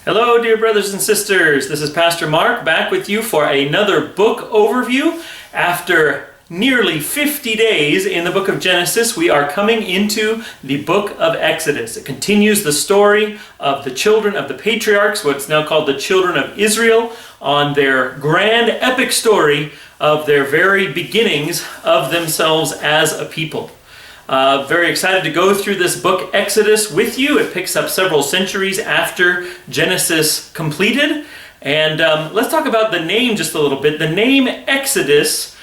Hello, dear brothers and sisters. This is Pastor Mark back with you for another book overview. After nearly 50 days in the book of Genesis, we are coming into the book of Exodus. It continues the story of the children of the patriarchs, what's now called the children of Israel, on their grand epic story of their very beginnings of themselves as a people. Very excited to go through this book, Exodus, with you. It picks up several centuries after Genesis completed. And let's talk about the name just a little bit. The name Exodus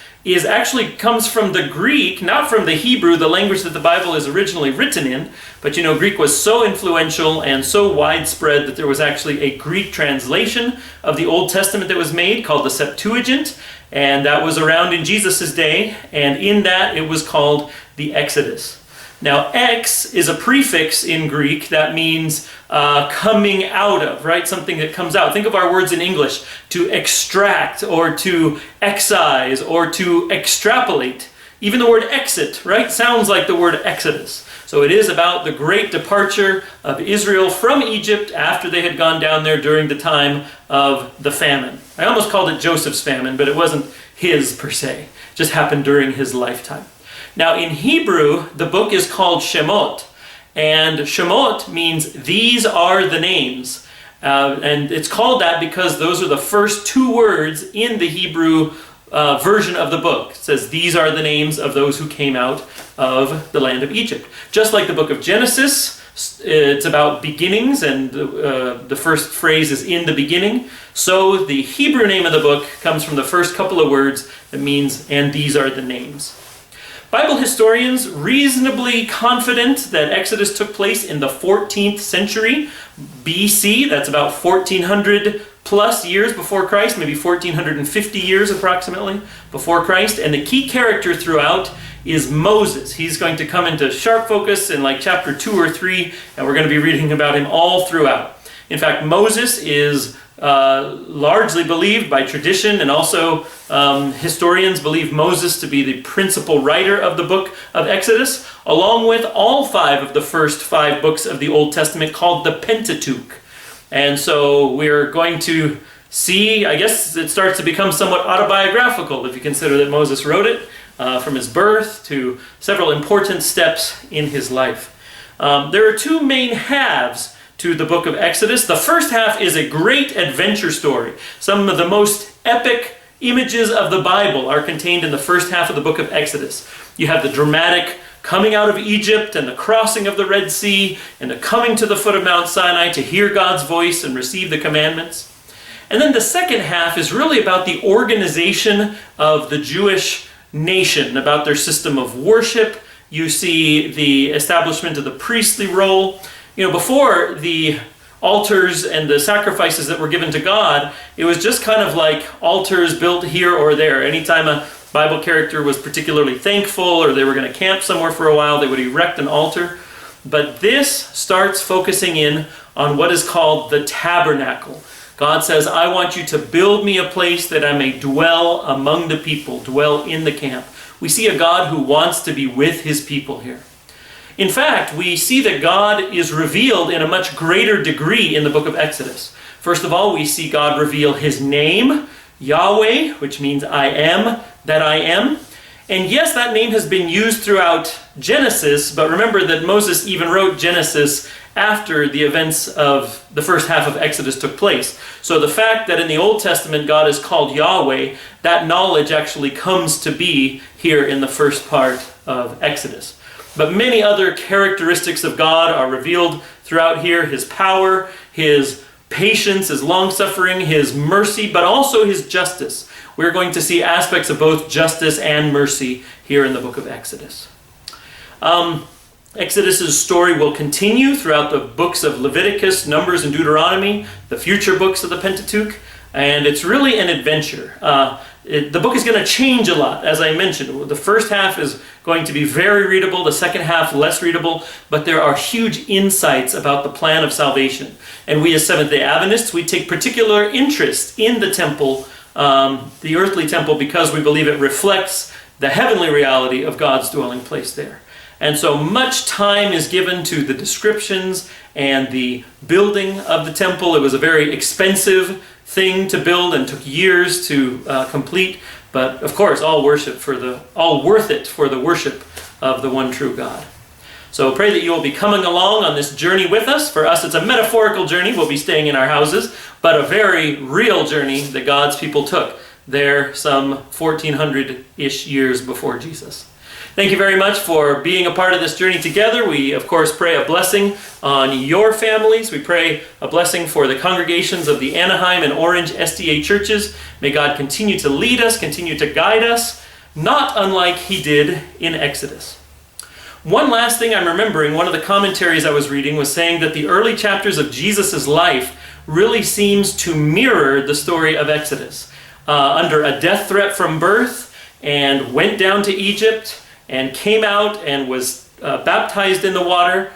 comes from the Greek, not from the Hebrew, the language that the Bible is originally written in. But you know, Greek was so influential and so widespread that there was actually a Greek translation of the Old Testament that was made called the Septuagint. And that was around in Jesus' day. And in that, it was called the Exodus. Now, ex is a prefix in Greek that means coming out of, right? Something that comes out. Think of our words in English: to extract, or to excise, or to extrapolate. Even the word exit, right, sounds like the word Exodus. So it is about the great departure of Israel from Egypt after they had gone down there during the time of the famine. I almost called it Joseph's famine, but it wasn't his per se. It just happened during his lifetime. Now, in Hebrew, the book is called Shemot, and Shemot means these are the names. And it's called that because those are the first two words in the Hebrew version of the book. It says these are the names of those who came out of the land of Egypt. Just like the book of Genesis, it's about beginnings, and the first phrase is in the beginning. So the Hebrew name of the book comes from the first couple of words that means, and these are the names. Bible historians reasonably confident that Exodus took place in the 14th century BC. That's about 1400 plus years before Christ, maybe 1450 years approximately before Christ. And the key character throughout is Moses. He's going to come into sharp focus in like chapter 2 or 3, and we're going to be reading about him all throughout. In fact, Moses is largely believed by tradition, and also historians believe Moses to be the principal writer of the book of Exodus, along with all 5 of the first 5 books of the Old Testament called the Pentateuch. And so we're going to see, I guess it starts to become somewhat autobiographical if you consider that Moses wrote it, from his birth to several important steps in his life. There are 2 main halves to the book of Exodus. The first half is a great adventure story. Some of the most epic images of the Bible are contained in the first half of the book of Exodus. You have the dramatic coming out of Egypt and the crossing of the Red Sea and the coming to the foot of Mount Sinai to hear God's voice and receive the commandments. And then the second half is really about the organization of the Jewish nation, about their system of worship. You see the establishment of the priestly role. You know, before the altars and the sacrifices that were given to God, it was just kind of like altars built here or there. Anytime a Bible character was particularly thankful or they were going to camp somewhere for a while, they would erect an altar. But this starts focusing in on what is called the tabernacle. God says, I want you to build me a place that I may dwell among the people, dwell in the camp. We see a God who wants to be with his people here. In fact, we see that God is revealed in a much greater degree in the book of Exodus. First of all, we see God reveal his name, Yahweh, which means I am that I am. And yes, that name has been used throughout Genesis, but remember that Moses even wrote Genesis after the events of the first half of Exodus took place. So the fact that in the Old Testament God is called Yahweh, that knowledge actually comes to be here in the first part of Exodus. But many other characteristics of God are revealed throughout here. His power, his patience, his long-suffering, his mercy, but also his justice. We're going to see aspects of both justice and mercy here in the book of Exodus. Exodus's story will continue throughout the books of Leviticus, Numbers, and Deuteronomy, the future books of the Pentateuch, and it's really an adventure. The book is going to change a lot, as I mentioned. The first half is going to be very readable, the second half less readable, but there are huge insights about the plan of salvation. And we as Seventh-day Adventists, we take particular interest in the temple, the earthly temple, because we believe it reflects the heavenly reality of God's dwelling place there. And so much time is given to the descriptions and the building of the temple. It was a very expensive thing to build and took years to complete. But of course, all worth it for the worship of the one true God. So pray that you will be coming along on this journey with us. For us, it's a metaphorical journey. We'll be staying in our houses, but a very real journey that God's people took there some 1400-ish years before Jesus. Thank you very much for being a part of this journey together. We, of course, pray a blessing on your families. We pray a blessing for the congregations of the Anaheim and Orange SDA churches. May God continue to lead us, continue to guide us, not unlike he did in Exodus. One last thing I'm remembering, one of the commentaries I was reading was saying that the early chapters of Jesus' life really seems to mirror the story of Exodus. Under a death threat from birth, and went down to Egypt, and came out and was baptized in the water,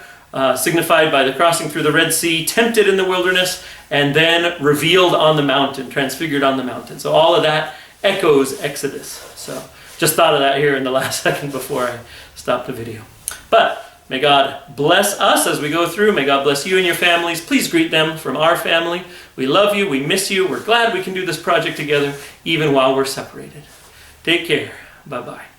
signified by the crossing through the Red Sea, tempted in the wilderness, and then revealed on the mountain, transfigured on the mountain. So all of that echoes Exodus. So just thought of that here in the last second before I stopped the video. But may God bless us as we go through. May God bless you and your families. Please greet them from our family. We love you. We miss you. We're glad we can do this project together even while we're separated. Take care. Bye-bye.